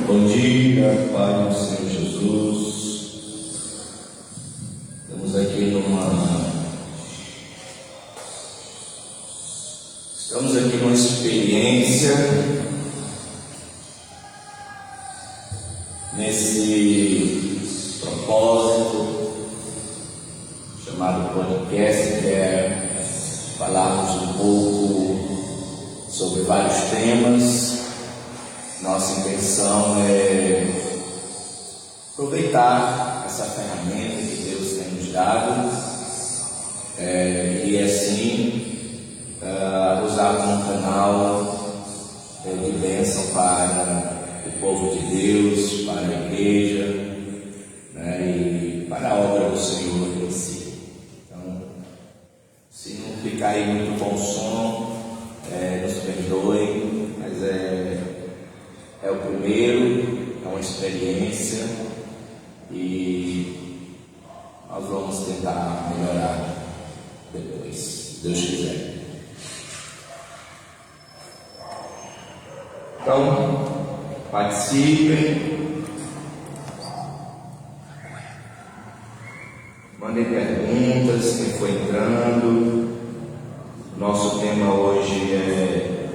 Bom dia, Pai do Senhor Jesus. Estamos aqui numa experiência, nesse propósito chamado podcast, que é falarmos um pouco sobre vários temas. Nossa intenção é aproveitar essa ferramenta que Deus tem nos dado e assim usar como canal de bênção para o povo de Deus, para a igreja, e para a obra do Senhor em si. Então, se não ficar aí muito bom som, nos perdoem, mas é o primeiro, é uma experiência e nós vamos tentar melhorar depois, se Deus quiser. Então, participem, mandem perguntas, quem for entrando. Nosso tema hoje é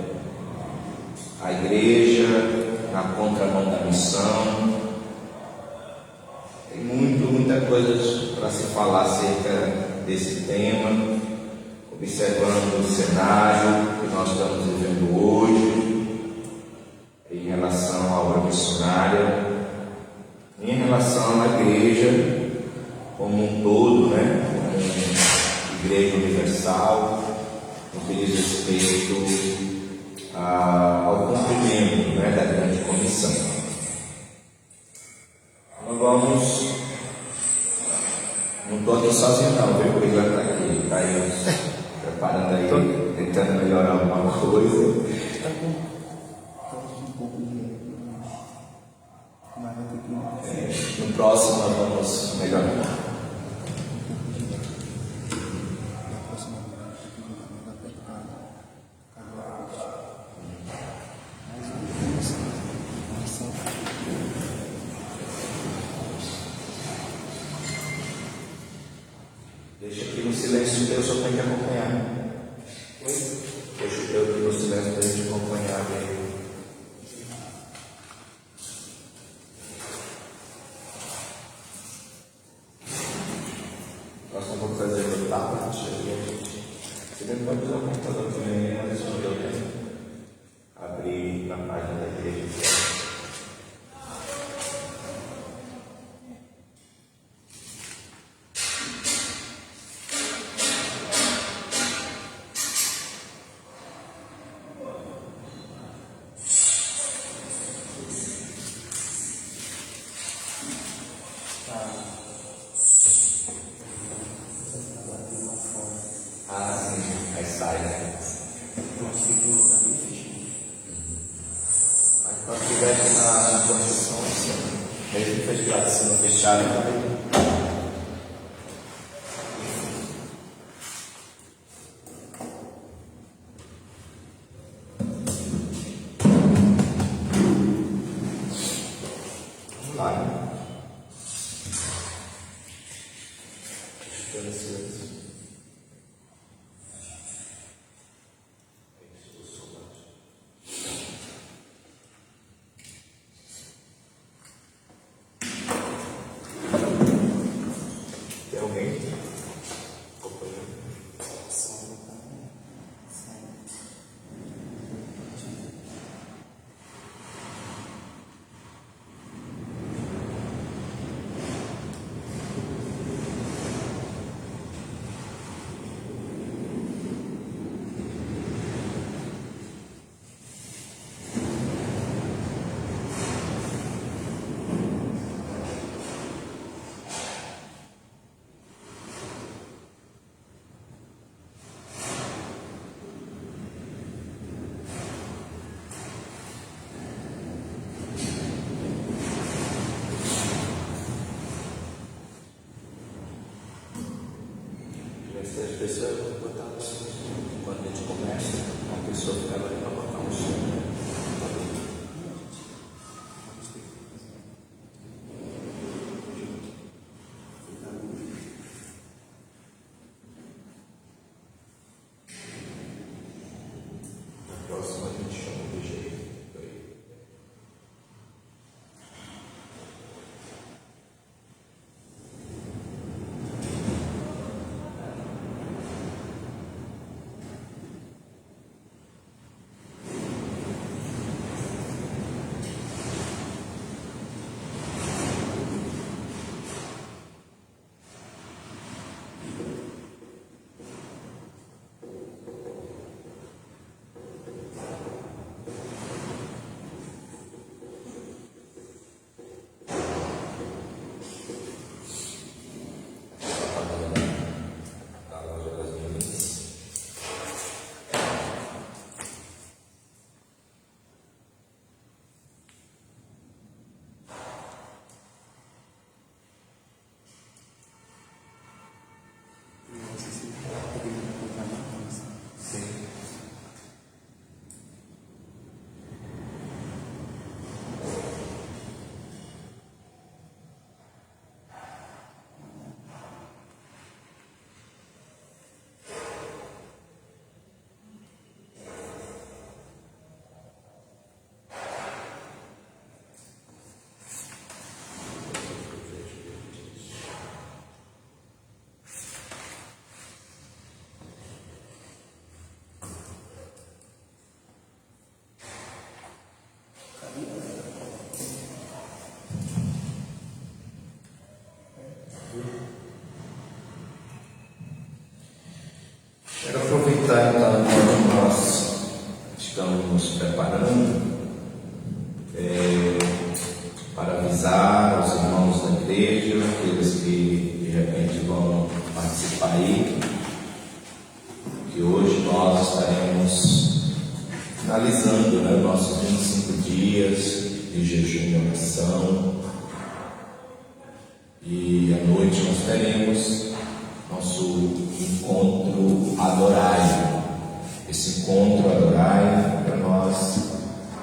a igreja na contramão da missão. Tem muita coisa para se falar acerca desse tema, observando o cenário que nós estamos vivendo hoje, em relação à obra missionária, em relação à igreja como um todo, como igreja universal, no que diz respeito ao cumprimento da grande comissão. Não estou aqui sozinho não, viu? O Igor está aqui, está aí preparando aí, tentando melhorar alguma coisa. No próximo nós vamos melhorar. Deixa aqui no silêncio teu, só tem que acompanhar. Deixa o teu aqui no silêncio para a gente acompanhar bem. Nós não vamos fazer o tablet aqui. Você também pode usar o computador também, mas não deu tempo. Abrir na página da igreja. Aí sai, Mas quando estiver na condição, mesmo fechado, se não fechar, vamos lá, Tem alguém acompanhando? As pessoas vão botar o som quando a gente começa, a pessoa fica ali para botar o som. avisar aos irmãos da igreja, aqueles que de repente vão participar aí, que hoje nós estaremos finalizando, né, nossos 25 dias de jejum e oração. E à noite nós teremos nosso encontro adorai. Esse encontro adorai, para nós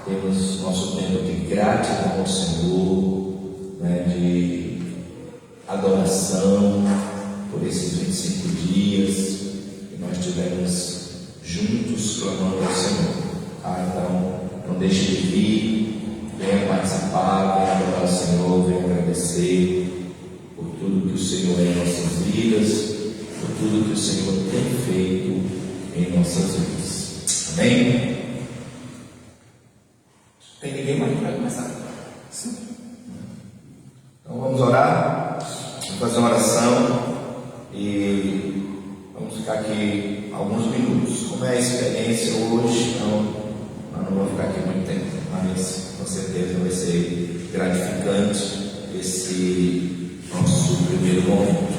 temos nosso tempo de gratidão ao Senhor, né, de adoração por esses 25 dias que nós tivemos juntos clamando ao Senhor. Então, não deixe de vir, venha participar, venha adorar o Senhor, venha agradecer por tudo que o Senhor é em nossas vidas, por tudo que o Senhor tem feito em nossas vidas. Amém? Tem ninguém mais para começar? Sim. Então vamos orar, vamos fazer uma oração e vamos ficar aqui alguns minutos. Como é a experiência hoje, não vamos ficar aqui muito tempo, mas com certeza vai ser gratificante esse nosso primeiro momento.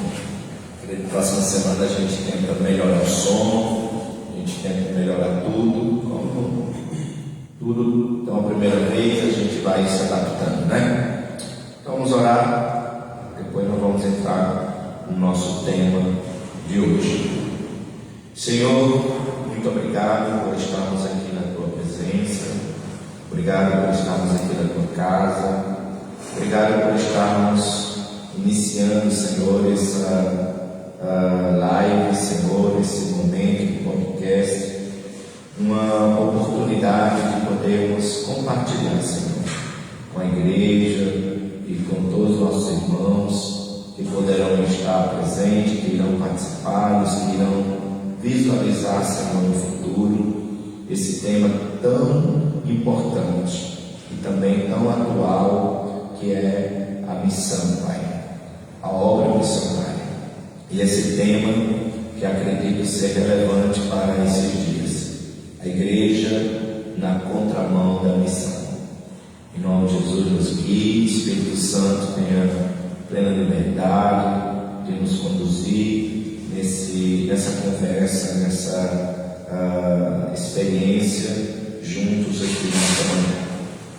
Na próxima semana a gente tenta melhorar o som, a gente tenta melhorar tudo. Então a primeira vez a gente vai se adaptando, né? Então vamos orar, depois nós vamos entrar no nosso tema de hoje. Senhor, muito obrigado por estarmos aqui na tua presença, obrigado por estarmos aqui na tua casa, obrigado por estarmos iniciando, Senhor, essa live, Senhor, esse momento de podcast, uma oportunidade de podermos compartilhar, Senhor, com a igreja e com todos os nossos irmãos que poderão estar presentes, que irão participar, os que irão visualizar, Senhor, no futuro, esse tema tão importante e também tão atual, que é a missão, Pai, a obra missionária. E esse tema que acredito ser relevante para esses dias, a igreja na contramão da missão. Em nome de Jesus, nos guie, Espírito Santo tenha plena liberdade de nos conduzir nessa conversa, nessa experiência juntos aqui nessa manhã.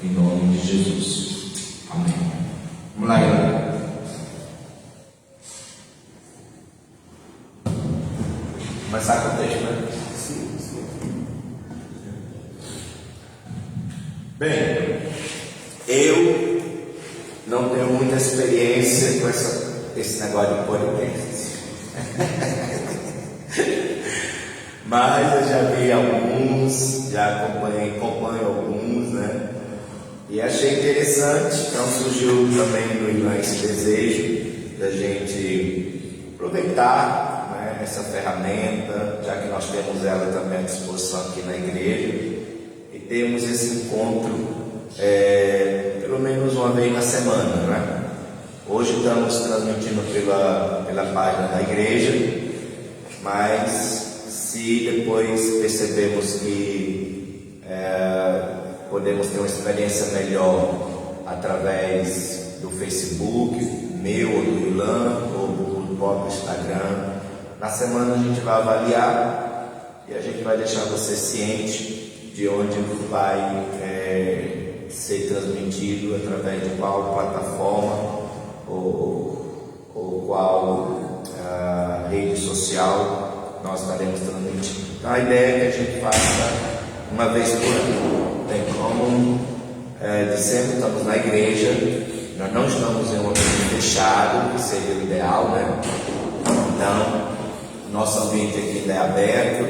Em nome de Jesus. Amém. Vamos lá, galera. Começar com o texto, né? Sim. Bem, eu não tenho muita experiência com esse negócio de podcast. Mas eu já vi alguns, já acompanho alguns, né? E achei interessante, então surgiu também no Irã esse desejo da gente aproveitar essa ferramenta, já que nós temos ela também à disposição aqui na igreja, e temos esse encontro pelo menos uma vez na semana, né? Hoje estamos transmitindo pela página da igreja, mas se depois percebemos que podemos ter uma experiência melhor através do Facebook, meu ou do Ilan, ou do próprio Instagram, na semana a gente vai avaliar e a gente vai deixar você ciente de onde vai ser transmitido, através de qual plataforma ou qual rede social nós estaremos transmitindo. Então a ideia é que a gente faça uma vez por ano. Tem como de sempre estamos na igreja, nós não estamos em um ambiente fechado, que seria o ideal, né? Então nosso ambiente aqui é aberto,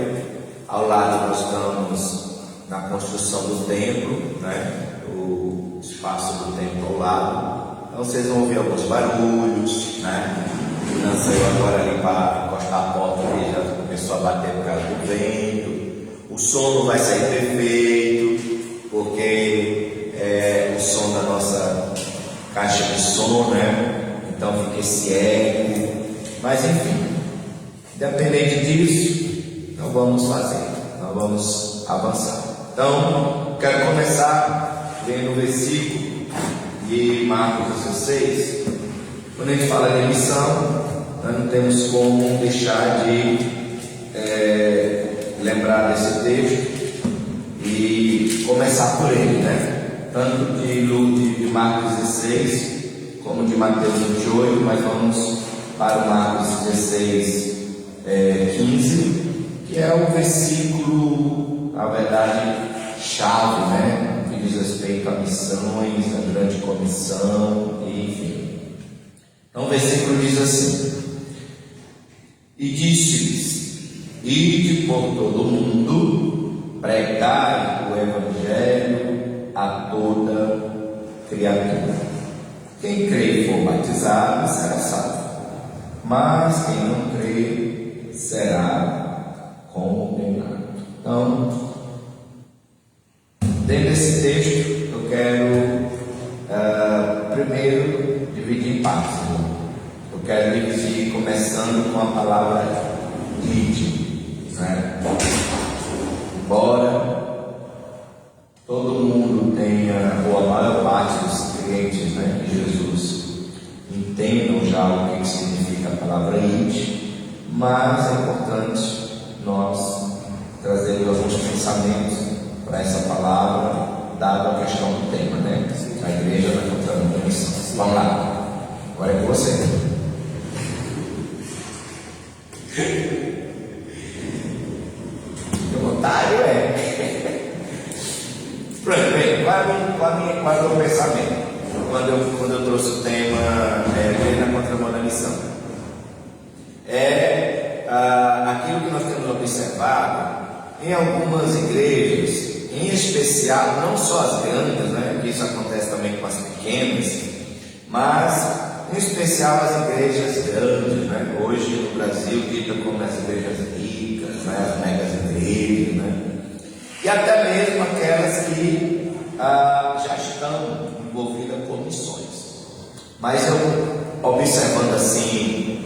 ao lado nós estamos na construção do templo, né? O espaço do templo ao lado, então vocês vão ouvir alguns barulhos, né? Não saiu agora ali para encostar a porta ali, já começou a bater por causa do vento, o som não vai sair perfeito, porque é o som da nossa caixa de som, né? Então fica esse eco, mas enfim, independente disso, nós vamos fazer, nós vamos avançar. Então, quero começar lendo o versículo de Marcos 16, quando a gente fala de missão, nós não temos como deixar de lembrar desse texto e começar por ele, né? Tanto de Marcos 16 como de Mateus 28, mas vamos para o Marcos 16, 15, que é o versículo, na verdade, chave, né? Que diz respeito a missões, a grande comissão, enfim. Então o versículo diz assim: e disse-lhes: ide por todo o mundo, pregai o evangelho a toda criatura. Quem crê e for batizado será salvo, mas quem não crê será condenado. Então, dentro desse texto, eu quero primeiro dividir em partes. Eu quero dividir começando com a palavra ide, né? Embora todo mundo tenha, ou a maior parte dos crentes, né, de Jesus entendam já o que significa a palavra ide, mas é importante nós trazermos alguns pensamentos para essa palavra, dado a questão do tema, né? A igreja está contando a missão. Vamos lá, agora é com você. Meu otário Pronto, bem, qual é o meu pensamento quando eu trouxe o tema Igreja na contramão da missão? Aquilo que nós temos observado em algumas igrejas, em especial, não só as grandes, né, que isso acontece também com as pequenas, mas em especial as igrejas grandes, né, hoje no Brasil, dita como as igrejas ricas, né, as megas igrejas, né, e até mesmo aquelas que já estão envolvidas com missões. Mas eu, observando assim,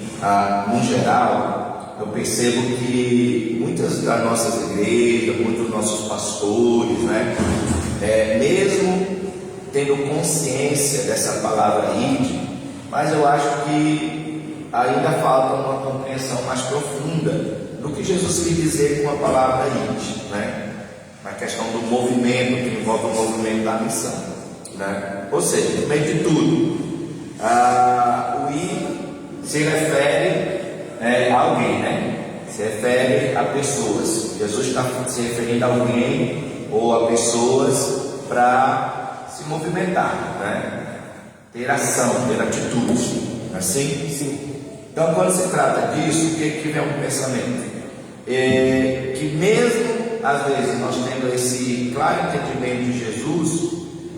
no geral, eu percebo que muitas das nossas igrejas, muitos dos nossos pastores, né, mesmo tendo consciência dessa palavra ide, mas eu acho que ainda falta uma compreensão mais profunda do que Jesus quis dizer com a palavra ide, né, na questão do movimento, que envolve o movimento da missão, né? Ou seja, no meio de tudo, o ir se refere a alguém, né? Se refere a pessoas. Jesus está se referindo a alguém ou a pessoas para se movimentar, né? Ter ação, ter atitude. Assim? Sim. Então, quando se trata disso, o que vem um pensamento? Que mesmo às vezes nós temos esse claro entendimento de Jesus,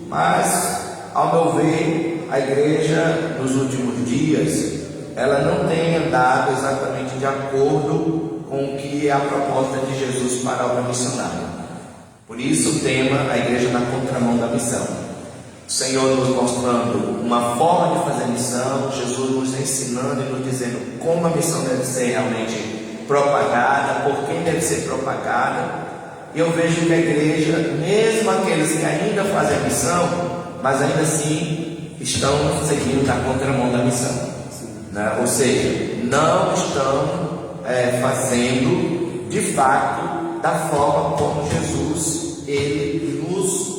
mas, ao meu ver, a igreja nos últimos dias, ela não tem andado exatamente de acordo com o que é a proposta de Jesus para a obra missionária. Por isso o tema, a igreja na contramão da missão. O Senhor nos mostrando uma forma de fazer missão, Jesus nos ensinando e nos dizendo como a missão deve ser realmente propagada, por quem deve ser propagada. E eu vejo que a igreja, mesmo aqueles que ainda fazem a missão, mas ainda assim estão seguindo na contramão da missão, né? Ou seja, não estão fazendo de fato da forma como Jesus ele nos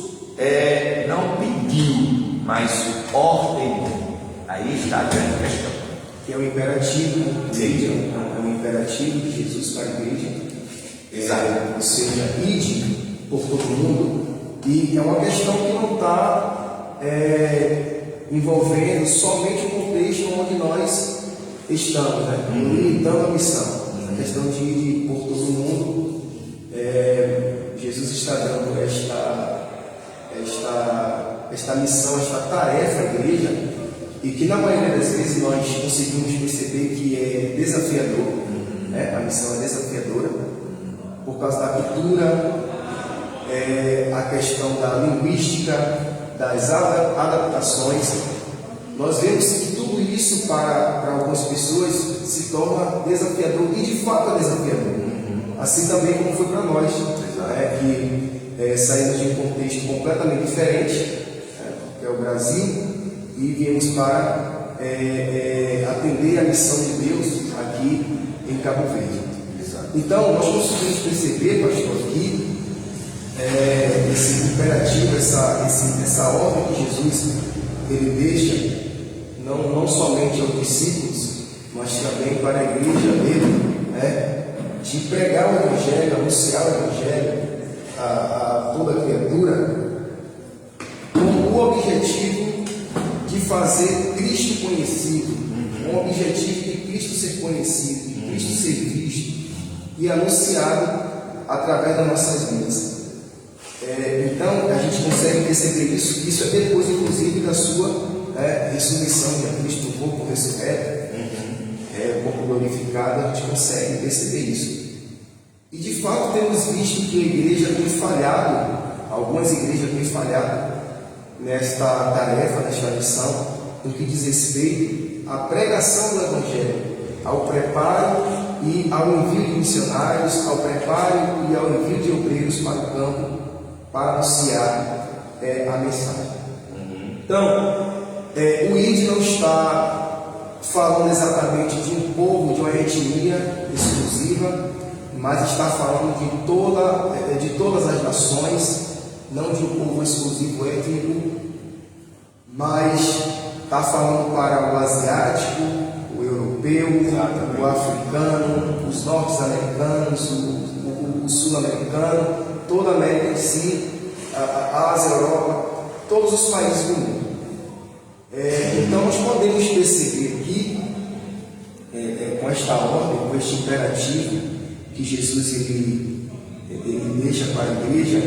não pediu, mas ordenou. Aí está a grande questão, que é o imperativo, é um imperativo de Jesus para a igreja. Exato. Ou seja, ide por todo mundo, e é uma questão que não está envolvendo somente o contexto onde nós estamos, né? Limitando a missão. A questão de ir por todo mundo, Jesus está dando esta missão, esta tarefa à igreja, e que na maioria das vezes nós conseguimos perceber que é desafiador, né? A missão é desafiadora, por causa da cultura, a questão da linguística, das adaptações. Nós vemos que tudo isso para algumas pessoas se torna desafiador, e de fato é desafiador. Assim também como foi para nós, que saímos de um contexto completamente diferente, que é o Brasil e viemos para atender a missão de Deus aqui em Cabo Verde. Então, nós conseguimos perceber, pastor, que esse imperativo, essa ordem que Jesus ele deixa, não somente aos discípulos, mas também para a igreja dele, de pregar o Evangelho, anunciar o Evangelho a toda criatura, com o objetivo de fazer Cristo conhecido, com o objetivo de Cristo ser conhecido, de Cristo ser visto e anunciado através das nossas vidas. Então, a gente consegue perceber isso é depois, inclusive, da sua ressurreição de Cristo, o corpo ressurreto, o corpo glorificado, a gente consegue perceber isso. E de fato temos visto que a igreja tem falhado, algumas igrejas têm falhado nesta tarefa, nesta missão, no que diz respeito à pregação do Evangelho, ao preparo e ao envio de missionários, ao preparo e ao envio de obreiros para o campo, para anunciar a mensagem. Então, o ID não está falando exatamente de um povo, de uma etnia exclusiva, mas está falando de todas as nações, não de um povo exclusivo étnico, mas está falando para o asiático, o europeu, o africano, os norte-americanos, o sul-americano, toda a América em si, a Ásia, a Europa, todos os países do mundo. Então nós podemos perceber que com esta ordem, com este imperativo que Jesus ele deixa para a igreja,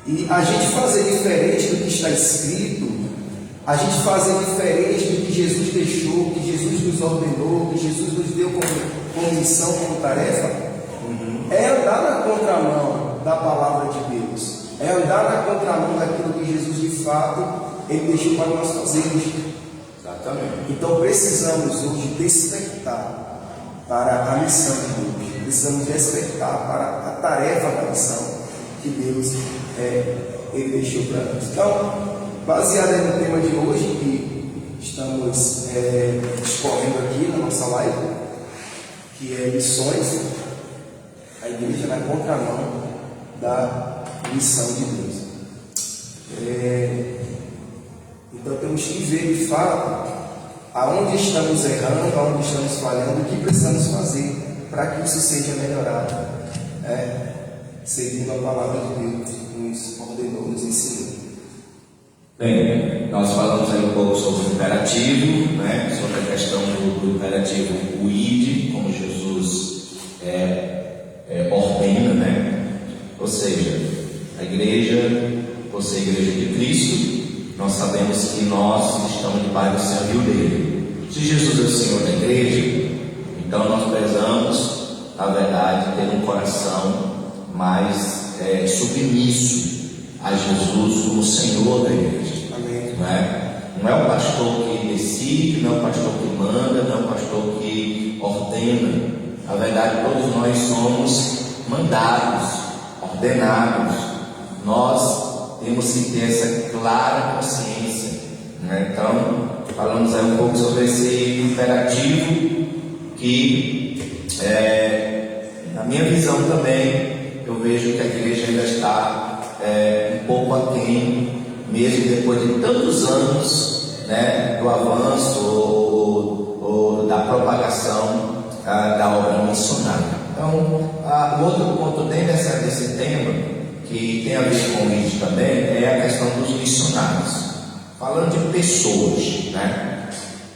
e a gente fazer diferente do que está escrito, a gente fazer diferente do que Jesus deixou, que Jesus nos ordenou, que Jesus nos deu como missão, como tarefa, é andar na contramão da palavra de Deus, é andar na contramão daquilo que Jesus de fato ele deixou para nós fazermos. Exatamente. Então precisamos hoje despertar para a missão de Deus, precisamos despertar para a tarefa da missão que Deus ele deixou para nós. Então, baseado no tema de hoje que estamos discorrendo aqui na nossa live, que é missões, a igreja na contramão da missão de Deus. Então temos que ver de fato aonde estamos errando, aonde estamos falhando, o que precisamos fazer para que isso seja melhorado, seguindo a palavra de Deus que nos ordenou, nos ensinou. Bem, nós falamos aí um pouco sobre o imperativo, sobre a questão do imperativo, o ID, como Jesus ordena, ou seja, a igreja, por ser a igreja de Cristo, nós sabemos que nós estamos debaixo do senhorio dele. Se Jesus é o Senhor da igreja, então nós precisamos, na verdade, ter um coração mais submisso a Jesus como Senhor da igreja. Amém. Não é o pastor que decide, não é o pastor que manda, não é o pastor que ordena. Na verdade, todos nós somos mandados, ordenados. Nós temos que ter essa clara consciência. Então, falamos aí um pouco sobre esse imperativo que, na minha visão também, eu vejo que a igreja ainda está um pouco aquém, mesmo depois de tantos anos do avanço ou da propagação da obra missionária. Então, o outro ponto dentro desse tema, que tem a ver com isso também, é a questão dos missionários. Falando de pessoas,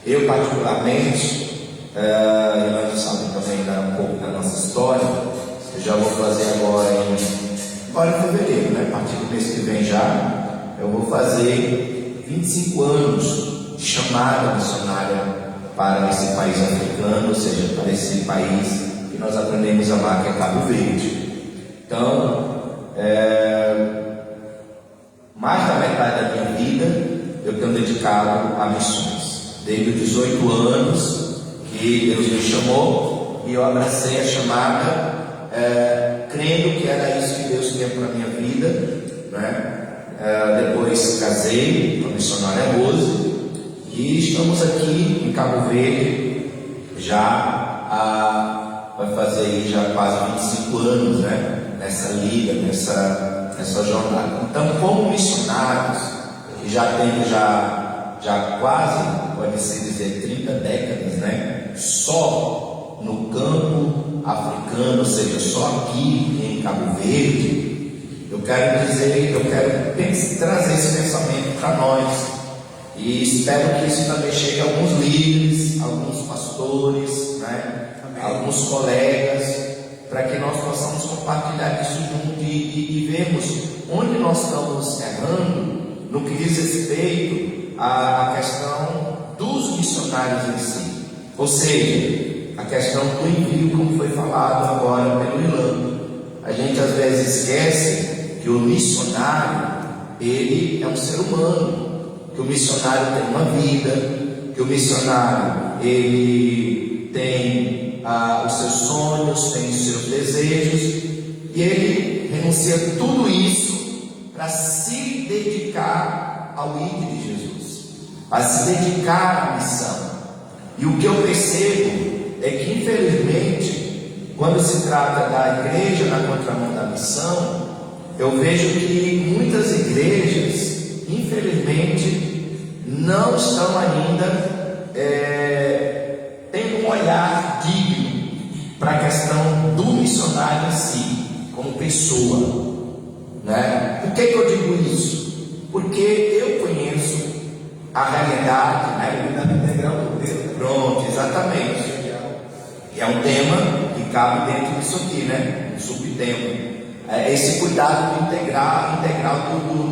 eu particularmente, nós sabemos também um pouco da nossa história, eu já vou fazer agora em fevereiro, a partir do mês que vem já, eu vou fazer 25 anos de chamada missionária para esse país africano, ou seja, para esse país que nós aprendemos a amar, que é Cabo Verde. Então, mais da metade da minha vida eu tenho dedicado a missões. Desde os 18 anos que Deus me chamou e eu abracei a chamada, crendo que era isso que Deus queria para a minha vida, Depois casei com a missionária Rose e estamos aqui em Cabo Verde vai fazer aí já quase 25 anos, né? Nessa liga, nessa jornada. Então, como missionários, que já quase, pode-se dizer, 30 décadas, né? Só no campo africano, ou seja, só aqui em Cabo Verde, eu quero trazer esse pensamento para nós, e espero que isso também chegue a alguns líderes, alguns pastores, né? Alguns colegas, para que nós possamos compartilhar isso junto e vermos onde nós estamos errando no que diz respeito à questão dos missionários em si, ou seja, a questão do envio, como foi falado agora pelo Ilan. A gente às vezes esquece que o missionário, ele é um ser humano, que o missionário tem uma vida, que o missionário, ele tem os seus sonhos, tem os seus desejos, e ele renuncia tudo isso para se dedicar ao ID de Jesus, para se dedicar à missão. E o que eu percebo é que, infelizmente, quando se trata da igreja na contramão da missão, eu vejo que muitas igrejas, infelizmente, não estão ainda tendo um olhar digno para a questão do missionário em si, como pessoa, né? Por que eu digo isso? Porque eu conheço a realidade, né? Pronto, exatamente. E é um tema que cabe dentro disso aqui, né? Um subtema. Esse cuidado integral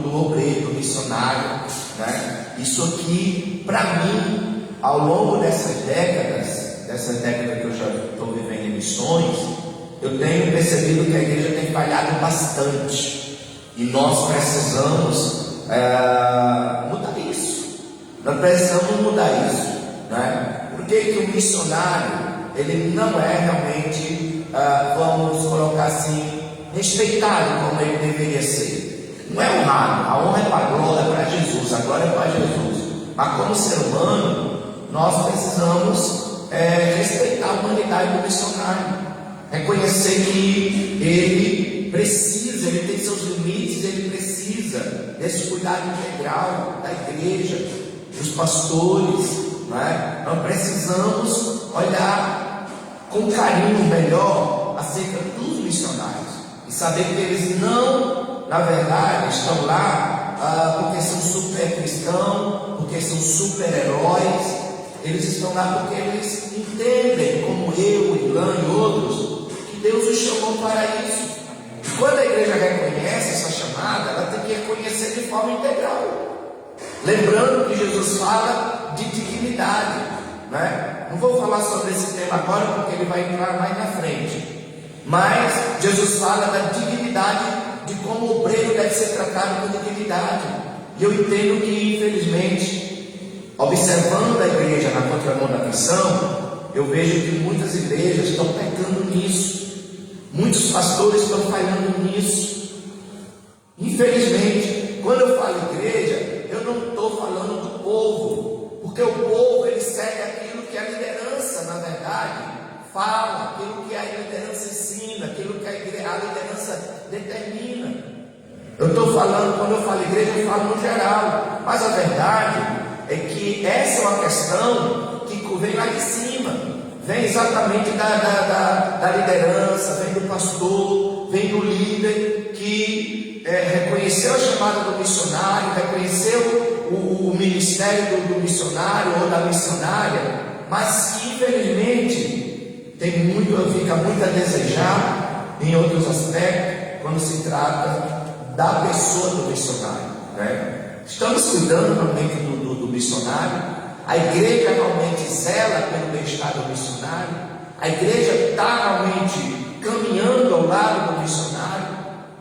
do obreiro, do missionário, né? Isso aqui, para mim, ao longo dessas décadas que eu já estou vivendo em missões, eu tenho percebido que a igreja tem falhado bastante, e nós precisamos mudar isso. Nós precisamos mudar isso, né? Porque que o missionário, ele não é realmente, vamos colocar assim, respeitado como ele deveria ser. Não é honrado. A honra é para a glória, para Jesus, a glória é para Jesus. Mas como ser humano, nós precisamos respeitar a humanidade do missionário, reconhecer que ele tem seus limites, ele precisa desse cuidado integral da igreja, dos pastores, né? Nós precisamos olhar com carinho melhor acerca dos missionários e saber que eles não, na verdade, estão lá porque são super cristãos, porque são super heróis. Eles estão lá porque eles entendem, como eu, Ilan e outros, que Deus os chamou para isso. E quando a igreja reconhece essa chamada, ela tem que reconhecer de forma integral. Lembrando que Jesus fala de dignidade, né? Não vou falar sobre esse tema agora, porque ele vai entrar mais na frente. Mas Jesus fala da dignidade, de como o obreiro deve ser tratado com dignidade. E eu entendo que, infelizmente, observando a igreja na contramão da missão, eu vejo que muitas igrejas estão pecando nisso, muitos pastores estão falhando nisso. Infelizmente, quando eu falo igreja, eu não estou falando do povo, porque o povo, ele segue aquilo que a liderança, na verdade, fala, aquilo que a liderança ensina, aquilo que a liderança determina. Eu estou falando, quando eu falo igreja, eu falo no geral, mas a verdade é que essa é uma questão que vem lá de cima, vem exatamente da liderança, vem do pastor, vem do líder que reconheceu a chamada do missionário, reconheceu o ministério do missionário ou da missionária, mas que infelizmente fica muito a desejar em outros aspectos quando se trata da pessoa do missionário, né? Estamos cuidando realmente do missionário. A igreja realmente zela pelo bem-estar do missionário. A igreja está realmente caminhando ao lado do missionário,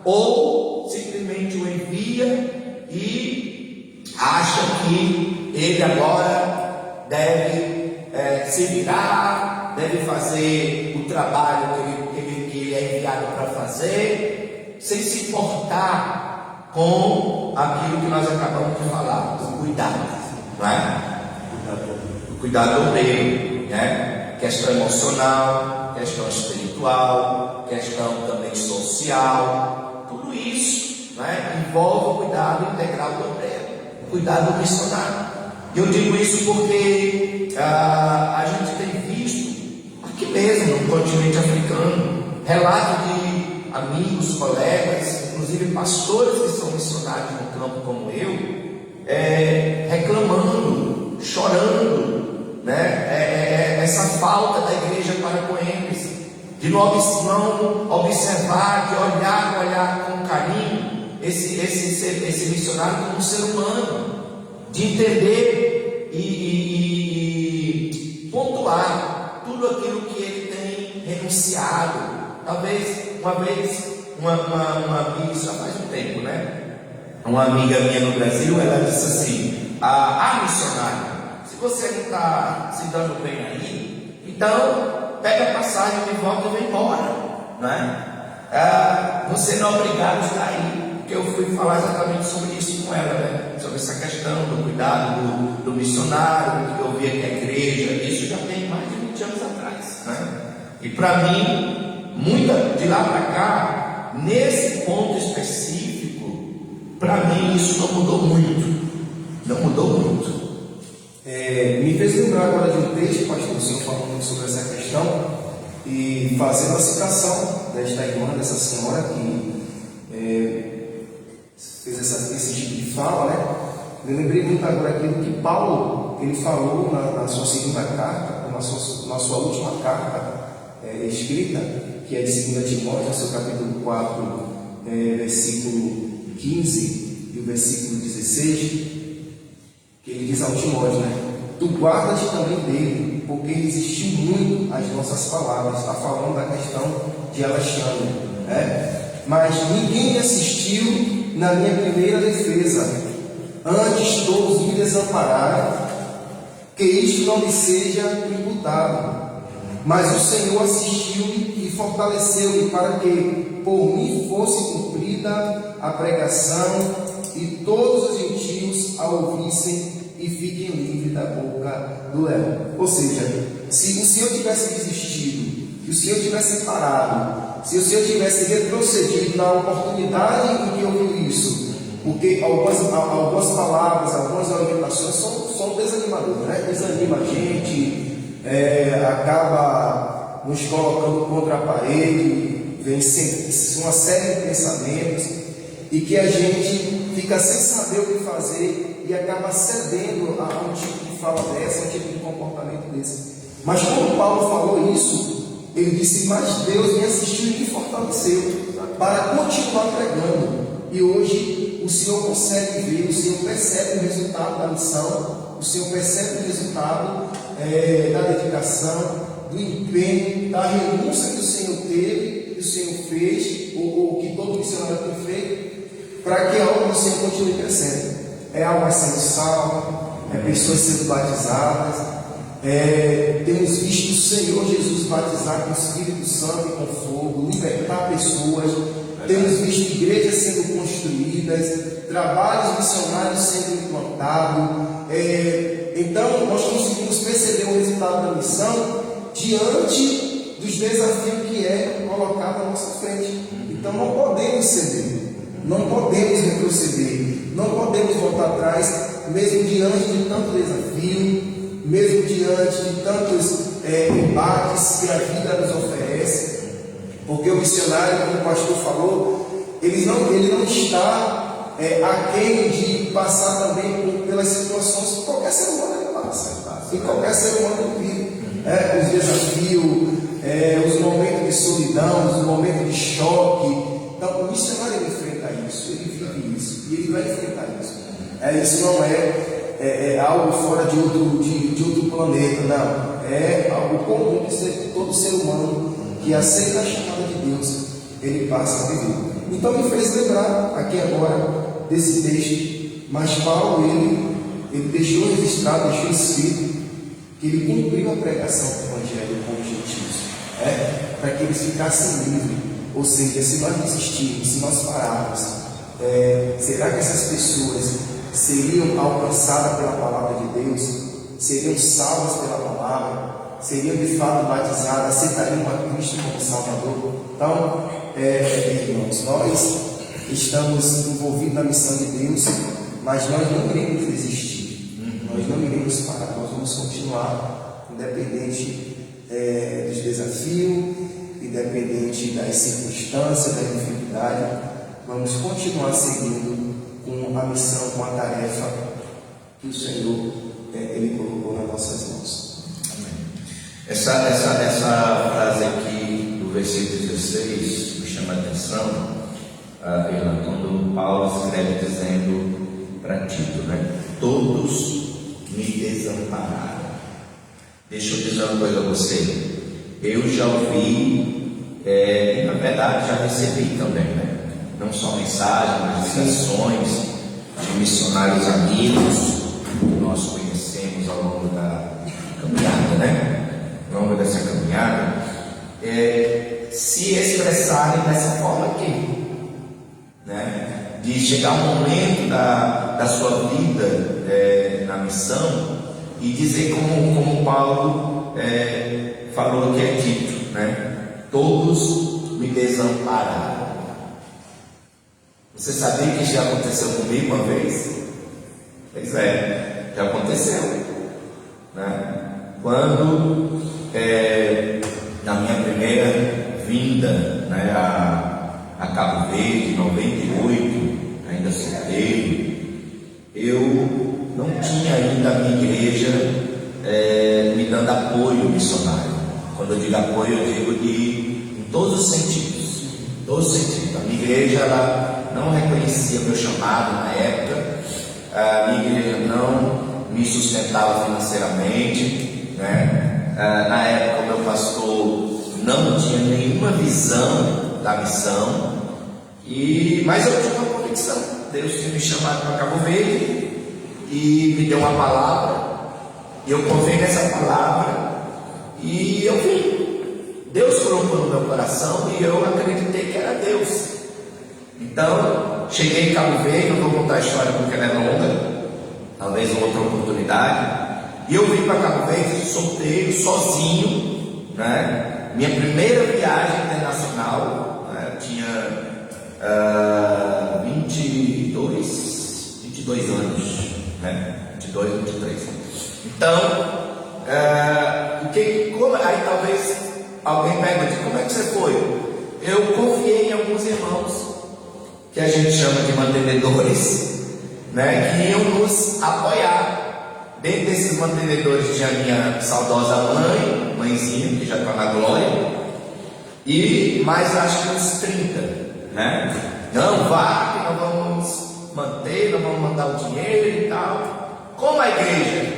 ou simplesmente o envia e acha que ele agora deve se virar, deve fazer o trabalho que ele é enviado para fazer, sem se importar com com aquilo que nós acabamos de falar, o cuidado, não é? O cuidado obreiro, né? Questão emocional, questão espiritual, questão também social, tudo isso, né? Envolve o cuidado integral do obreiro, o cuidado do missionário. E eu digo isso porque a gente tem visto aqui mesmo no continente africano relatos de amigos, colegas, inclusive pastores que são missionários no campo como eu, reclamando, chorando, né? Essa falta da igreja para com eles, de não observar, de olhar com carinho esse missionário como um ser humano, de entender e pontuar tudo aquilo que ele tem renunciado. Talvez uma vez, uma amiga, isso já faz um tempo, né? Uma amiga minha no Brasil, ela disse assim: missionário, se você não está se dando bem aí, então pega a passagem de volta e vem embora, né? Você não é obrigado a estar aí. Porque eu fui falar exatamente sobre isso com ela, né? Sobre essa questão do cuidado do missionário, que eu via que a igreja, isso já tem mais de 20 anos atrás, né? E para mim, de lá para cá, nesse ponto específico, para mim isso não mudou muito. Não mudou muito. Me fez lembrar agora de um texto, pastor, o senhor falando sobre essa questão e fazendo a citação desta irmã, dessa senhora que fez esse tipo de fala, né? Eu lembrei muito agora aquilo que Paulo ele falou na sua segunda carta, na sua última carta escrita, que é de 2 Timóteo, no seu capítulo 4, versículo 15 e o versículo 16, que ele diz ao Timóteo, né? Tu guardas também dele, porque resistiu muito às nossas palavras. Está falando da questão de Alexandre, né? Mas ninguém me assistiu na minha primeira defesa. Antes todos me desampararam, que isto não me seja imputado. Mas o Senhor assistiu-me e fortaleceu-me para que por mim fosse cumprida a pregação e todos os gentios a ouvissem e fiquem livres da boca do leão. Ou seja, se o Senhor tivesse desistido, se o Senhor tivesse parado, se o Senhor tivesse retrocedido na oportunidade em que ouviu isso, porque algumas palavras, algumas orientações são desanimadoras, né? Desanima a gente, acaba nos colocando contra a parede, vem uma série de pensamentos, e que a gente fica sem saber o que fazer e acaba cedendo a um tipo de fala dessa, a um tipo de comportamento desse. Mas quando Paulo falou isso, ele disse: mas Deus me assistiu e me fortaleceu para continuar pregando. E hoje o Senhor consegue ver, o Senhor percebe o resultado da missão, o Senhor percebe o resultado da dedicação, do empenho, da renúncia que o Senhor teve, que o Senhor fez, ou que todo missionário tem feito, para que a obra do Senhor continue crescendo. Almas sendo salvas, pessoas sendo batizadas. Temos visto o Senhor Jesus batizar com o Espírito Santo e com fogo, libertar pessoas. Temos visto igrejas sendo construídas, trabalhos missionários sendo implantados. Então, nós conseguimos perceber o resultado da missão diante dos desafios que é colocado à nossa frente. Então, não podemos ceder, não podemos retroceder, não podemos voltar atrás, mesmo diante de tanto desafio, mesmo diante de tantos embates que a vida nos oferece. Porque o missionário, como o pastor falou, ele não está aquém de passar também pelas situações que qualquer ser humano passa, e qualquer ser humano vive. Os desafios, os momentos de solidão, os momentos de choque. Então, o missionário ele enfrenta isso, ele vive isso, e ele vai enfrentar isso. Isso não é algo fora de outro planeta, não. É algo comum de todo ser humano que aceita a chamada de Deus, ele passa a viver. Então me fez lembrar aqui agora desse texto, mas Paulo ele deixou registrado, deixou escrito que ele cumpriu a pregação do Evangelho com os gentios, para que eles ficassem livres. Ou seja, se nós desistirmos, se nós pararmos, será que essas pessoas seriam alcançadas pela palavra de Deus? Seriam salvas pela palavra? Seriam de fato batizadas? Aceitariam a Cristo como Salvador? Então, irmãos, nós estamos envolvidos na missão de Deus, mas nós não iremos desistir, nós não iremos parar, nós vamos continuar, independente dos desafios, independente das circunstâncias, da dificuldade, vamos continuar seguindo com a missão, com a tarefa que o Senhor Ele colocou nas nossas mãos. Amém. Essa frase aqui do versículo 16 me chama a atenção, quando Paulo escreve dizendo para Tito, né? Todos me desampararam. Deixa eu dizer uma coisa a você. Eu já ouvi, e na verdade já recebi também, né? Não só mensagens, mas ligações de missionários amigos que nós conhecemos ao longo da caminhada, né? Ao longo dessa caminhada, se expressarem dessa forma aqui, né? De chegar um momento da sua vida na missão e dizer como Paulo falou que é Tito, né? Todos me desampararam. Você sabia que já aconteceu comigo uma vez? Pois é, já aconteceu, né? Quando na minha primeira vinda, né, a Cabo Verde, em 98, ainda solteiro, eu não tinha ainda a minha igreja me dando apoio missionário. Quando eu digo apoio, eu digo em todos os sentidos. Todos os sentidos. A minha igreja ela não reconhecia meu chamado na época, a minha igreja não me sustentava financeiramente, né? Na época o meu pastor não tinha nenhuma visão da missão, mas eu tinha uma convicção. Deus tinha me chamado para Cabo Verde e me deu uma palavra, e eu confiei nessa palavra e eu vim. Deus colocou no meu coração e eu acreditei que era Deus. Então, cheguei em Cabo Verde, não vou contar a história porque ela é longa, talvez uma outra oportunidade. E eu vim para Cabo Verde solteiro, sozinho, né? Minha primeira viagem internacional, né? Eu tinha 22 anos, né? 22, 23. Então, aí talvez alguém pergunte, como é que você foi? Eu confiei em alguns irmãos, que a gente chama de mantenedores, né, que iam nos apoiar. Dentre desses mantenedores tinha a minha saudosa mãezinha, que já está na glória, e mais acho que uns 30, né? Não, vá, que nós vamos manter, nós vamos mandar o dinheiro e tal. Como a igreja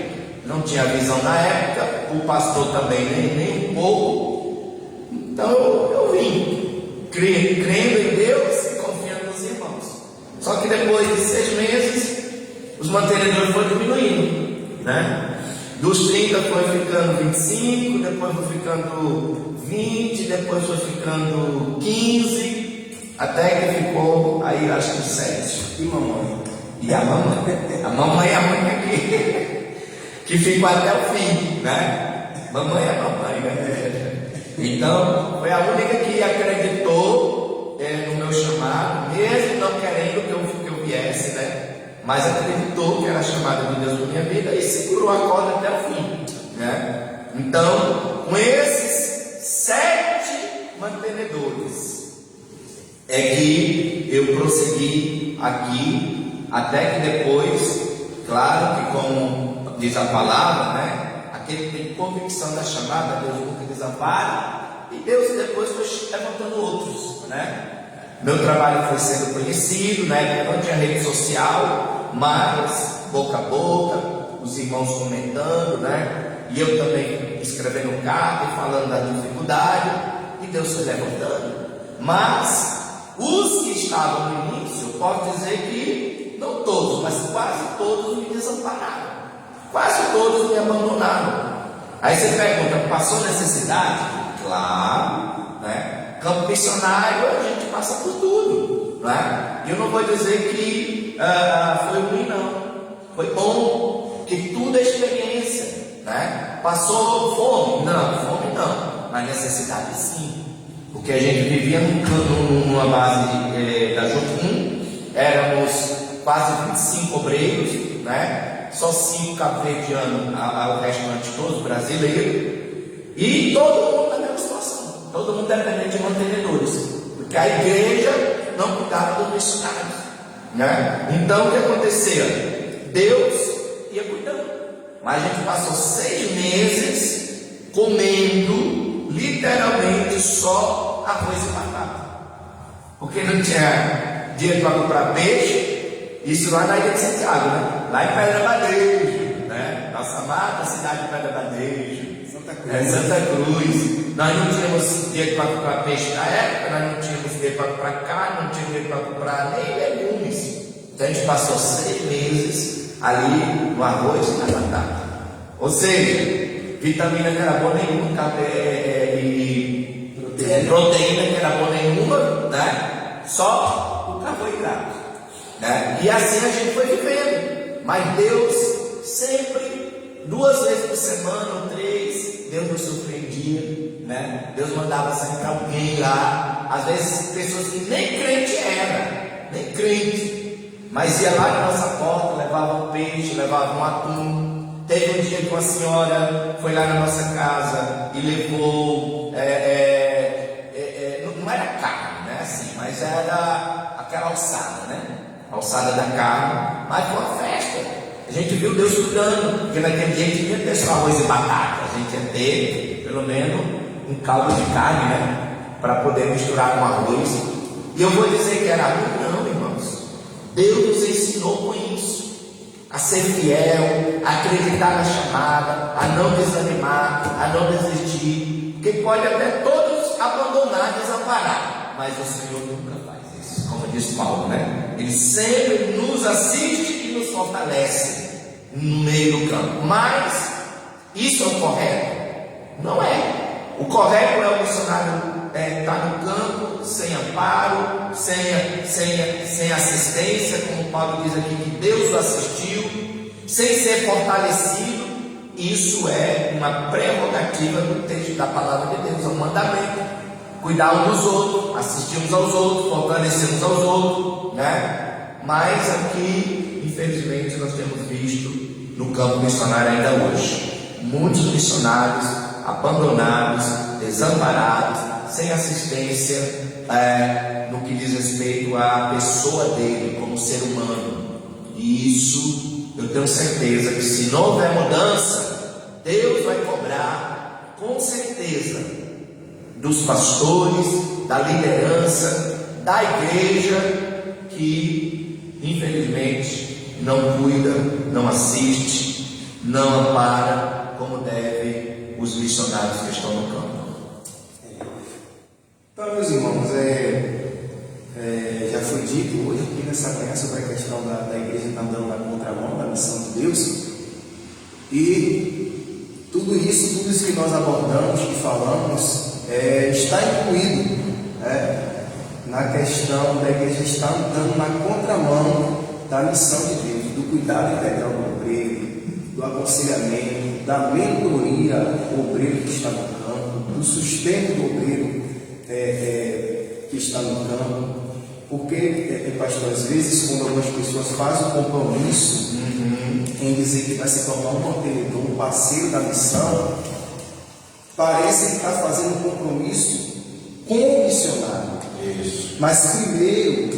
não tinha visão na época, o pastor também nem um pouco, então eu vim, crendo em Deus e confiando nos irmãos. Só que depois de 6 meses, os mantenedores foram diminuindo, né? Dos 30 foi ficando 25, depois foi ficando 20, depois foi ficando 15, até que ficou aí acho que 7. E mamãe? E a mamãe? A mamãe é a mãe que ficou até o fim, né? Mamãe é mamãe, né? Então, foi a única que acreditou no meu chamado, mesmo não querendo que eu viesse, né? Mas acreditou que era chamado de Deus para minha vida e segurou a corda até o fim, né? Então, com esses 7 mantenedores, é que eu prossegui aqui, até que depois, claro que como diz a palavra, né? Aquele que tem convicção da chamada, Deus nunca desampara, e Deus depois foi levantando outros, né? Meu trabalho foi sendo conhecido, né? Não tinha rede social, mas boca a boca, os irmãos comentando, né? E eu também escrevendo carta e falando da dificuldade, e Deus foi levantando. Mas os que estavam no início, eu posso dizer que não todos, mas quase todos me desampararam. Quase todos me abandonaram. Aí você pergunta, passou necessidade? Claro, né? Campo missionário, a gente passa por tudo, não é? E eu não vou dizer que foi ruim, não. Foi bom, que tudo é experiência, né? Passou fome? Não, fome não, mas necessidade sim. Porque a gente vivia numa base da Jotim, éramos quase 25 obreiros, né? Só 5 cabo-verdianos, o restante todos brasileiros, e todo mundo na mesma situação, todo mundo dependente de mantenedores, porque a igreja não cuidava dos missionários, né? Então o que acontecia? Deus ia cuidando, mas a gente passou 6 meses comendo literalmente só arroz e batata, porque não tinha dinheiro para comprar peixe. Isso lá na Ilha de Santiago, né? Lá em Pedra Badejo, né? Nossa amada cidade de Pedra Badejo, Santa Cruz. Nós não tínhamos dinheiro para comprar peixe na época, nós não tínhamos dinheiro para comprar carne, não tínhamos dinheiro para comprar nem legumes. Então a gente passou 6 meses ali no arroz e na batata. Ou seja, vitamina que era boa nenhuma, e proteína que era boa nenhuma, né? Só o carboidrato, né? E assim a gente foi vivendo. Mas Deus sempre, 2 vezes por semana ou 3, Deus nos surpreendia, né? Deus mandava sempre alguém lá, às vezes pessoas que nem crente era, nem crente, mas ia lá na nossa porta, levava um peixe, levava um atum. Teve um dia que uma senhora foi lá na nossa casa e levou, não era carne, né, assim, mas era aquela alçada, né? A alçada da carne, mas foi uma festa. A gente viu Deus cuidando, porque naquele dia a gente ia ter só arroz e batata, a gente ia ter pelo menos um caldo de carne, né? Para poder misturar com arroz. E eu vou dizer que era ruim, não, irmãos. Deus nos ensinou com isso a ser fiel, a acreditar na chamada, a não desanimar, a não desistir, porque pode até todos abandonar, desamparar, mas o Senhor nunca faz isso, como diz Paulo, né? Ele sempre nos assiste e nos fortalece no meio do campo. Mas isso é o correto? Não é. O correto é o missionário estar no campo, sem amparo, sem assistência, como Paulo diz aqui, que Deus o assistiu, sem ser fortalecido. Isso é uma prerrogativa do texto da palavra de Deus, é um mandamento. Cuidar uns dos outros, assistir uns aos outros, fortalecer uns aos outros, né? Mas aqui, infelizmente, nós temos visto no campo missionário ainda hoje muitos missionários abandonados, desamparados, sem assistência no que diz respeito à pessoa dele como ser humano. E isso eu tenho certeza que, se não houver mudança, Deus vai cobrar com certeza dos pastores, da liderança, da igreja, que infelizmente não cuida, não assiste, não ampara como deve os missionários que estão no campo. Então, meus irmãos, já foi dito hoje aqui nessa manhã sobre a questão da igreja estar andando na contramão da missão de Deus. E tudo isso que nós abordamos e falamos está incluído na questão da igreja estar andando na contramão da missão de Deus, do cuidado integral do obreiro, do aconselhamento, da mentoria ao obreiro que está no campo, do sustento do obreiro que está no campo. Porque, pastor, às vezes, quando algumas pessoas fazem um compromisso em dizer que vai se tornar um mantenedor, um parceiro da missão, parece que está fazendo um compromisso com o missionário. Isso. Mas primeiro,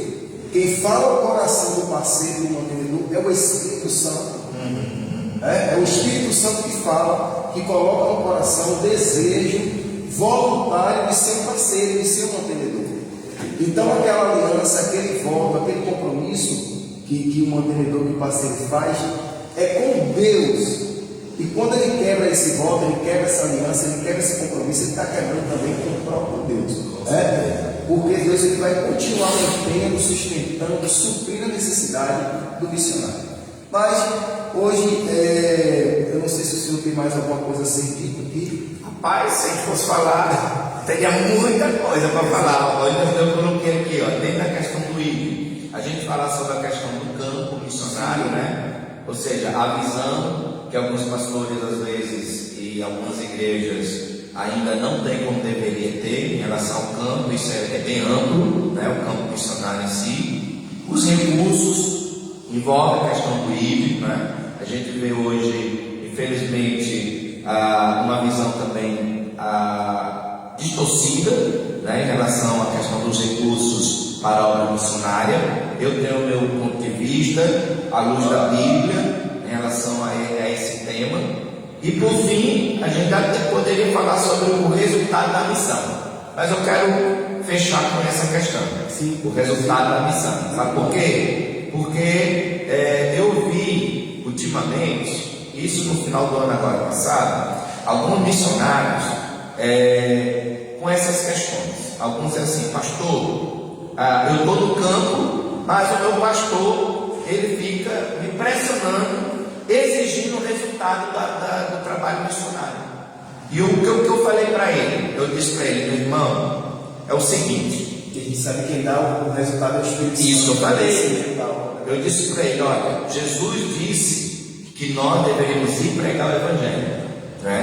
quem fala o coração do parceiro, do mantenedor, é o Espírito Santo. É o Espírito Santo que fala, que coloca no coração o desejo voluntário de ser um parceiro, de ser um mantenedor. Então aquela aliança, aquele voto, aquele compromisso que o mantenedor, que o parceiro faz, é com Deus. E quando ele quebra esse voto, ele quebra essa aliança, ele quebra esse compromisso, ele está quebrando também com o próprio Deus. Porque Deus, ele vai continuar mantendo, sustentando, suprindo a necessidade do missionário. Mas hoje eu não sei se o senhor tem mais alguma coisa a ser dito aqui. Rapaz, se a gente fosse falar, teria muita coisa para falar. Olha, eu coloquei aqui, ó, dentro da questão do ID, a gente falar sobre a questão do campo missionário, né? Ou seja, a visão que alguns pastores às vezes e algumas igrejas ainda não têm como deveria ter em relação ao campo. Isso é bem amplo, né? O campo missionário em si. Os recursos envolvem a questão do ID, né? A gente vê hoje, infelizmente, uma visão também distorcida, né, em relação à questão dos recursos para a obra missionária. Eu tenho o meu ponto de vista, à luz da Bíblia, em relação a esse tema. E por fim, a gente até poderia falar sobre o resultado da missão, mas eu quero fechar com essa questão. Sim. O resultado da missão. Sabe por quê? Porque eu vi ultimamente, isso no final do ano agora passado, alguns missionários com essas questões. Alguns dizem assim: pastor, eu estou no campo, mas o meu pastor, ele fica me pressionando, exigindo o resultado do trabalho missionário. E o que eu falei para ele? Eu disse para ele: meu irmão, é o seguinte, que a gente sabe quem dá o resultado é o Espírito Santo. Isso que eu falei. Eu disse para ele: olha, Jesus disse que nós deveríamos ir pregar o Evangelho, né?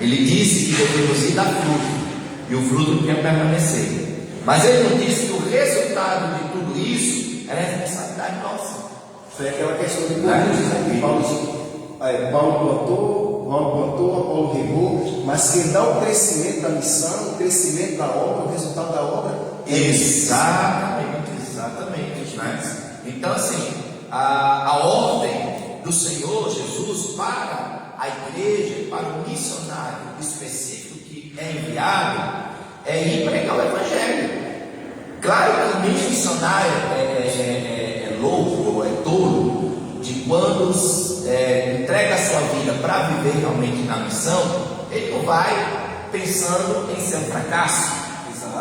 Ele disse que deveríamos ir dar fruto, e o fruto tinha que permanecer. Mas ele não disse que o resultado de tudo isso era responsabilidade nossa. Foi aquela questão de Paulo plantou, Apolo regou, mas quem dá o crescimento da missão, o crescimento da obra, o resultado da obra é exatamente, né? Então, assim, a ordem do Senhor Jesus para a igreja, para o missionário específico que é enviado, é ir pregar o Evangelho. Claro que o missionário é louco ou é tolo de quando entrega a sua vida para viver realmente na missão, ele não vai pensando em ser um fracasso,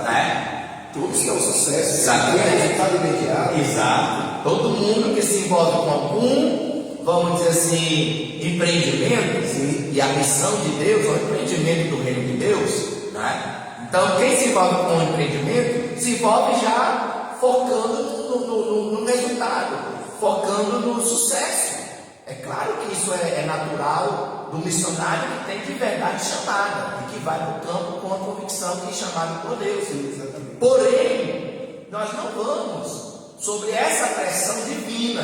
né? Todos têm um sucesso, exatamente. Resultado imediato. Exato. Todo mundo que se envolve com algum, vamos dizer assim, empreendimento, sim, e a missão de Deus, o empreendimento do reino de Deus, né? Então, quem se envolve com o empreendimento, se envolve já focando no resultado, focando no sucesso. É claro que isso é natural do missionário que tem de verdade chamada e que vai para o campo com a convicção que é chamado por Deus. Exatamente. Porém, nós não vamos sobre essa pressão divina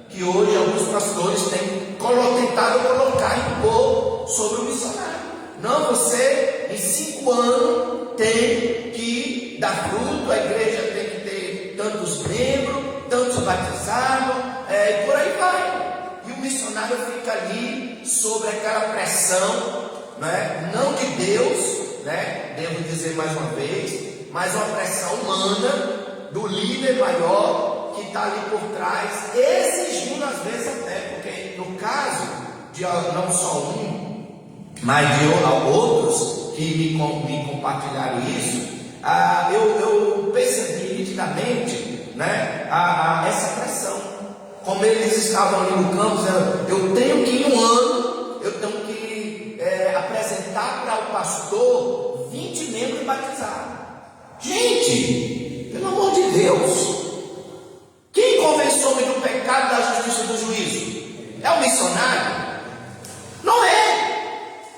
que hoje alguns pastores têm tentado colocar e impor sobre o missionário. Não, você em 5 anos tem que dar fruto, a igreja tem que ter tantos membros, tantos batizados, e por aí vai. E o missionário fica ali sobre aquela pressão, né? Não de Deus, né? Devo dizer mais uma vez, mas uma pressão humana do líder maior que está ali por trás, exigindo às vezes até, porque no caso de não só um, mas de outros que me compartilharam isso, eu percebi nitidamente, né, essa pressão. Como eles estavam ali no campo, dizendo: eu tenho que ir 1 ano, eu tenho que apresentar para o pastor 20 membros batizados. Gente, pelo amor de Deus, quem convence o homem do pecado, da justiça e do juízo? É o missionário? Não é.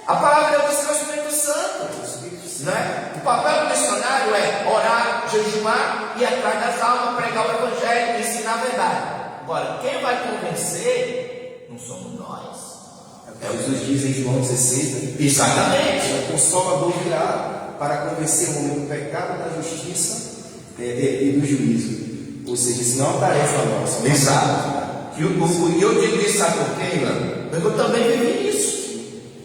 A palavra de Deus diz que é o Espírito Santo, né? O papel do missionário é orar, jejuar, ir atrás das almas, pregar o Evangelho, ensinar a verdade. Agora, quem vai convencer não somos nós. Jesus diz em João 16, né? Exatamente. O Consolador virá para convencer o homem do pecado, da justiça e do juízo. Ou seja, isso não é uma tarefa nossa. Exato. E eu digo isso, sabe por quê, Ilan? Porque eu também vivi isso.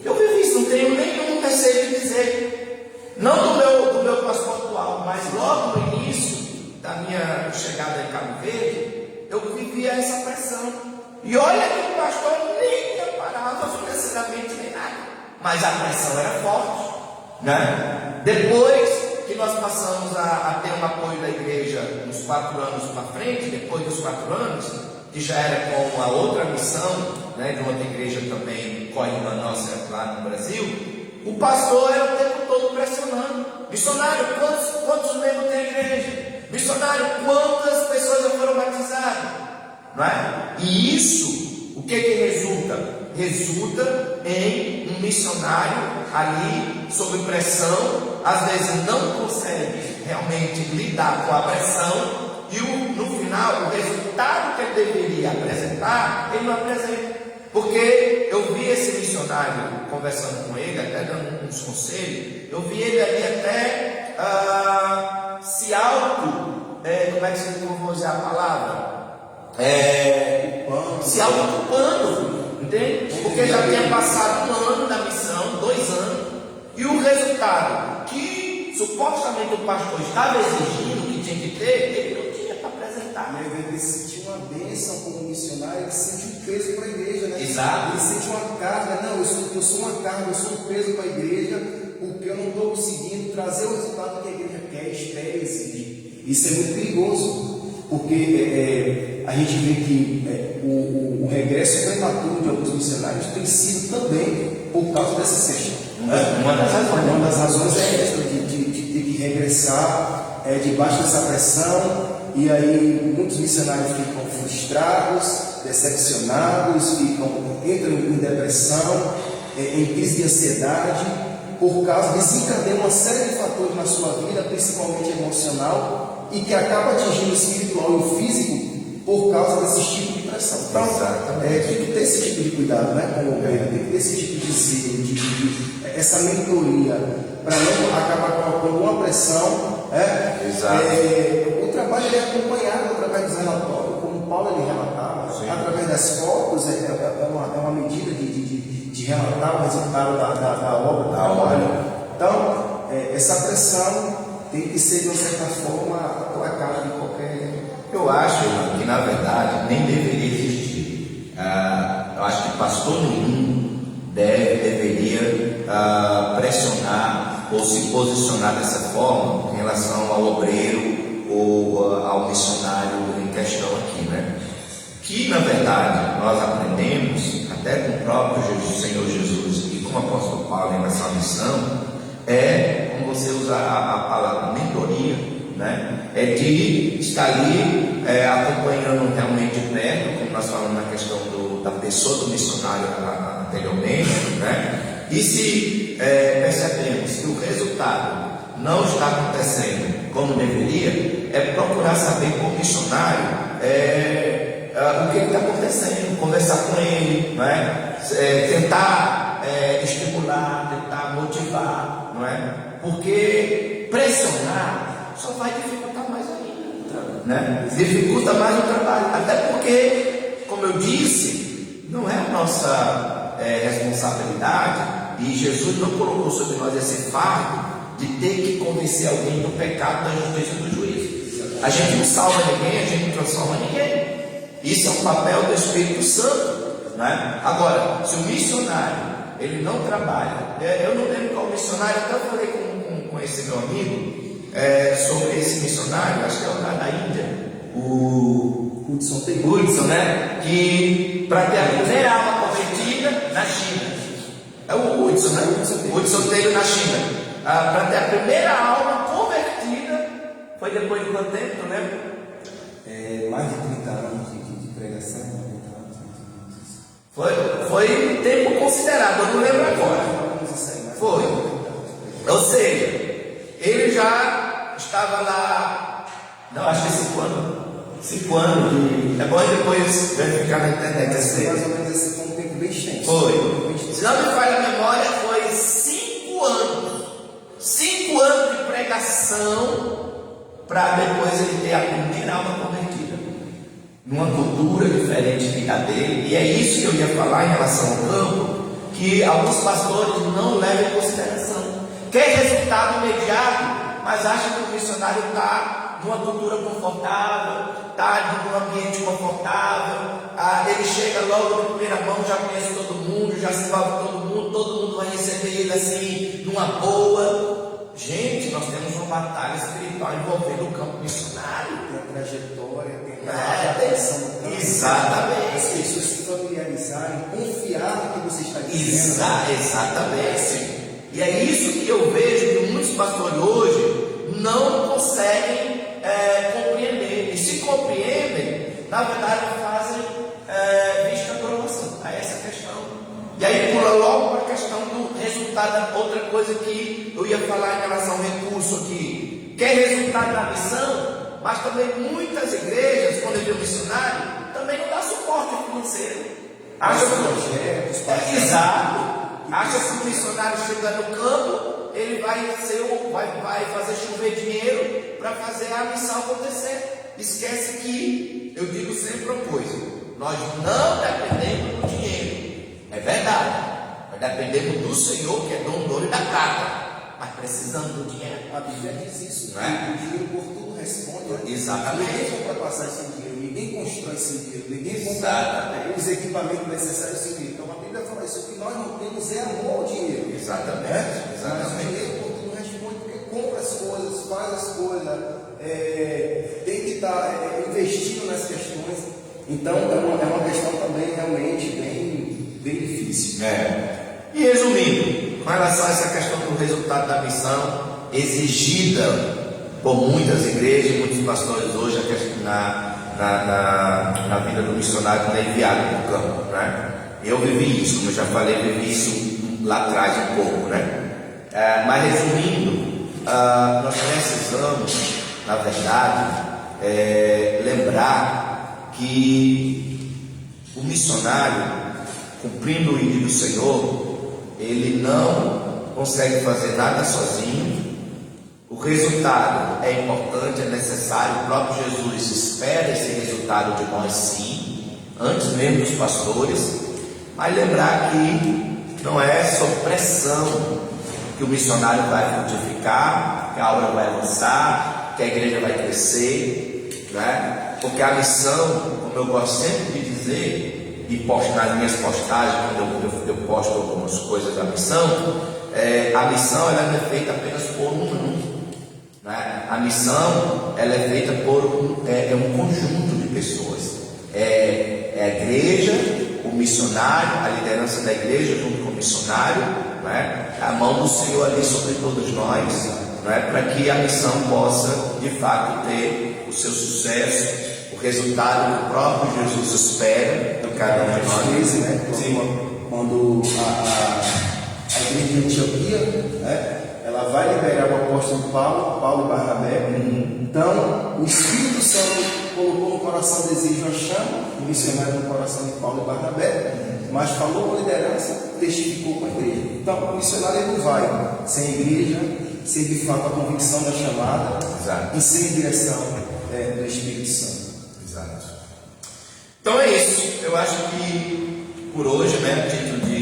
Eu vivi isso, não tenho nenhum receio de dizer. Não do meu pastor atual, mas logo no início da minha chegada em Cabo Verde, eu vivia essa pressão. E olha que o pastor nem me amparava financeiramente nem nada, mas a pressão era forte, né? Depois que nós passamos a ter um apoio da igreja uns 4 anos para frente, depois dos 4 anos, que já era com a outra missão, né, de uma outra igreja também, corre na nossa lá no Brasil, o pastor era o tempo todo pressionando: missionário, quantos membros tem a igreja? Missionário, quantas pessoas já foram batizadas? Não é? E isso, o que resulta? Resulta em um missionário ali sob pressão, às vezes não consegue realmente lidar com a pressão, e no final, o resultado que ele deveria apresentar, ele não apresenta. Porque eu vi esse missionário conversando com ele, até dando uns conselhos, eu vi ele ali até se como é que se vou usar a palavra? Se autoculpando, entende? Porque já tinha passado 1 ano da missão, 2 anos, e o resultado que supostamente o pastor estava exigindo, que tinha que ter, ele não tinha para apresentar. Ele sentiu uma bênção como missionário, ele sentiu um peso para a igreja, né? Exato. Ele sentiu uma carga: não, eu sou uma carga, eu sou um peso para a igreja, porque eu não estou conseguindo trazer o resultado que a igreja quer, espera e exige. Isso é muito perigoso, porque a gente vê que o regresso prematuro de alguns missionários tem sido também por causa dessa questão. Uma das razões é essa, de ter que regressar debaixo dessa pressão, e aí muitos missionários ficam frustrados, decepcionados, entram em depressão, em crise de ansiedade, por causa desencadeia uma série de fatores na sua vida, principalmente emocional, e que acaba atingindo o espiritual e o físico por causa desse tipo de pressão. Então, tem que ter esse tipo de cuidado, né, com o governo, tem que ter esse tipo de zelo, essa mentoria, para não acabar colocando uma pressão. O trabalho é acompanhado através dos relatórios, como Paulo ele relatava, através das fotos, é uma medida de relatar o resultado da obra, do trabalho. Então, essa pressão tem que ser, de uma certa forma, aplacada de qualquer. Eu acho que, na verdade, nem deveria existir. Eu acho que pastor nenhum deveria pressionar ou se posicionar dessa forma em relação ao obreiro ou ao missionário em questão aqui, né? Que, na verdade, nós aprendemos, até com o próprio Senhor Jesus e com o apóstolo Paulo em relação à missão, como você usa a palavra mentoria, né? É de estar ali acompanhando realmente de perto, como nós falamos na questão da pessoa do missionário anteriormente, né? E se percebemos que o resultado não está acontecendo como deveria, é procurar saber com o missionário o que está acontecendo, conversar com ele, né? Tentar estimular, tentar motivar, não é? Porque pressionar só vai dificultar mais ainda, né? Dificulta mais o trabalho, até porque, como eu disse, não é a nossa responsabilidade, e Jesus não colocou sobre nós esse fardo de ter que convencer alguém do pecado, da justiça e do juízo. A gente não salva ninguém, a gente não transforma ninguém. Isso é um papel do Espírito Santo, né? Agora, se o missionário ele não trabalha, eu não lembro qual missionário, até eu falei com esse meu amigo sobre esse missionário, acho que é o da Índia, o Hudson, né? Que para ter a primeira alma convertida na China, é o Hudson, né? O Hudson teve na China, para ter a primeira alma convertida, foi depois de quanto tempo, tu lembra? Mais de 30 anos de pregação, 30 Foi anos. um tempo considerável, eu não lembro agora. Foi. Ou seja, ele já estava lá, não, acho que 5 anos. 5 anos de. É bom depois verificar na internet. Mais ou menos esse foi um tempo bem extenso. Foi. Se não me falha a memória, foi 5 anos. 5 anos de pregação para depois ele ter a primeira alma convertida, numa cultura diferente da dele. E é isso que eu ia falar em relação ao campo, que alguns pastores não levam em consideração. Quer resultado imediato, mas acha que o missionário está numa cultura confortável, está num ambiente confortável, ele chega logo de primeira mão, já conhece todo mundo, já se envolve todo mundo vai receber ele assim, numa boa. Gente, nós temos uma batalha espiritual envolvendo o campo missionário. Tem a trajetória, tem a adaptação do campo. Exatamente. As pessoas se familiarizar. realizarem, confiar no que você está dizendo. Exatamente. E é isso que eu vejo que muitos pastores hoje não conseguem compreender. E se compreendem, na verdade fazem vista grossa a essa questão. E aí pula logo para a questão do resultado. Outra coisa que eu ia falar em relação ao recurso aqui. Quer resultado da missão, mas também muitas igrejas, quando vê o missionário, também não dá suporte financeiro. Acha que exato. Acha que o missionário chega no campo, ele vai fazer chover dinheiro para fazer a missão acontecer. Esquece que eu digo sempre uma coisa: nós não dependemos do dinheiro. É verdade. Nós dependemos do Senhor, que é dono da casa. Mas precisamos do dinheiro. A Bíblia diz isso, não é? O dinheiro por tudo responde. Exatamente. Ninguém vai passar sem dinheiro, ninguém constrói sem dinheiro, ninguém compra Exatamente. os equipamentos necessários sem dinheiro. Então a Bíblia fala isso: o que nós não temos é amor ao dinheiro. Exatamente. Mas o dinheiro por tudo responde, porque compra as coisas, faz as coisas, tem que estar investindo nas questões. Então é uma questão também realmente bem difícil. E resumindo, com relação a essa questão do resultado da missão exigida por muitas igrejas, muitos pastores hoje, a questão na vida do missionário quando é enviado para o campo, né? Eu vivi isso, como eu já falei, vivi isso lá atrás um pouco, né? Mas resumindo, nós precisamos, na verdade, lembrar que o missionário, cumprindo o ídolo do Senhor, ele não consegue fazer nada sozinho. O resultado é importante, é necessário. O próprio Jesus espera esse resultado de nós, sim, antes mesmo dos pastores. Mas lembrar que não é sob pressão que o missionário vai frutificar, que a obra vai avançar, que a igreja vai crescer, né? Porque a missão, como eu gosto sempre de dizer, e posto nas minhas postagens, quando eu posto algumas coisas da missão, a missão ela não é feita apenas por um, né? A missão ela é feita por um conjunto de pessoas. É a igreja, o missionário, a liderança da igreja junto com o missionário, né? A mão do Senhor ali sobre todos nós, né? Para que a missão possa de fato ter o seu sucesso, o resultado que o próprio Jesus espera de cada um de nós. Né? Quando a igreja de Antioquia, né? Ela vai liberar o apóstolo Paulo e Barnabé. Então o Espírito Santo colocou no coração o desejo, a chama, o missionário no coração de Paulo e Barnabé, mas falou com a liderança, testificou com a igreja. Então o missionário ele não vai sem a igreja, sem de fato a convicção da chamada. Exato. E sem direção do Espírito Santo. Exato. Então é isso. Eu acho que por hoje, né, a título de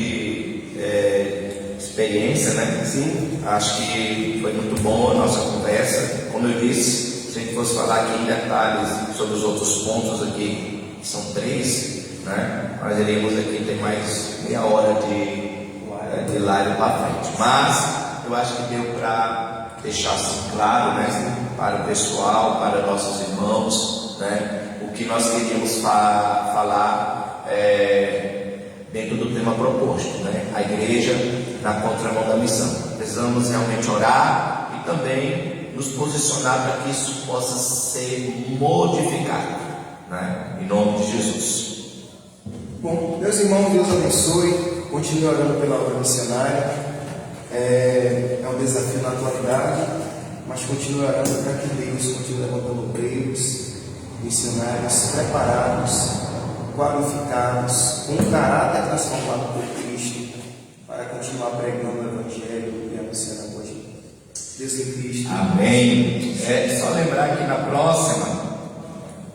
experiência, né? Sim. Acho que foi muito bom a nossa conversa. Como eu disse, se a gente fosse falar aqui em detalhes sobre os outros pontos aqui, que são 3, né? Nós iríamos aqui ter mais meia hora de live para frente. Mas eu acho que deu para deixar assim claro, né, para o pessoal, para nossos irmãos, né, o que nós queríamos falar dentro do tema proposto, né, a igreja na contramão da missão. Precisamos realmente orar e também nos posicionar para que isso possa ser modificado, né, em nome de Jesus. Bom, meus irmãos, Deus abençoe. Continue orando pela obra missionária. É um desafio na atualidade, mas continue orando para que Deus continue levantando obreiros, missionários preparados, qualificados, com um caráter transformado por Cristo, para continuar pregando o Evangelho e anunciando a Evangelho. Deus em Cristo. Amém. Só lembrar que na próxima,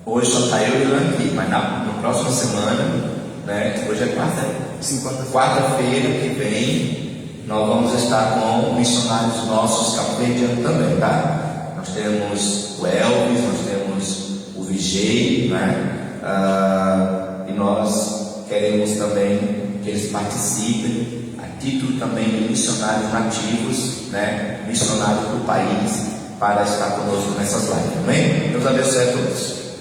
hoje só está eu e o aqui, mas na próxima semana, né, hoje é quarta-feira que vem, nós vamos estar com missionários nossos cabo-verdianos também, tá? Nós temos o Elvis, nós temos o Vigei, né? E nós queremos também que eles participem, a título também de missionários nativos, né? Missionários do país, para estar conosco nessas lives, amém? Deus abençoe a todos.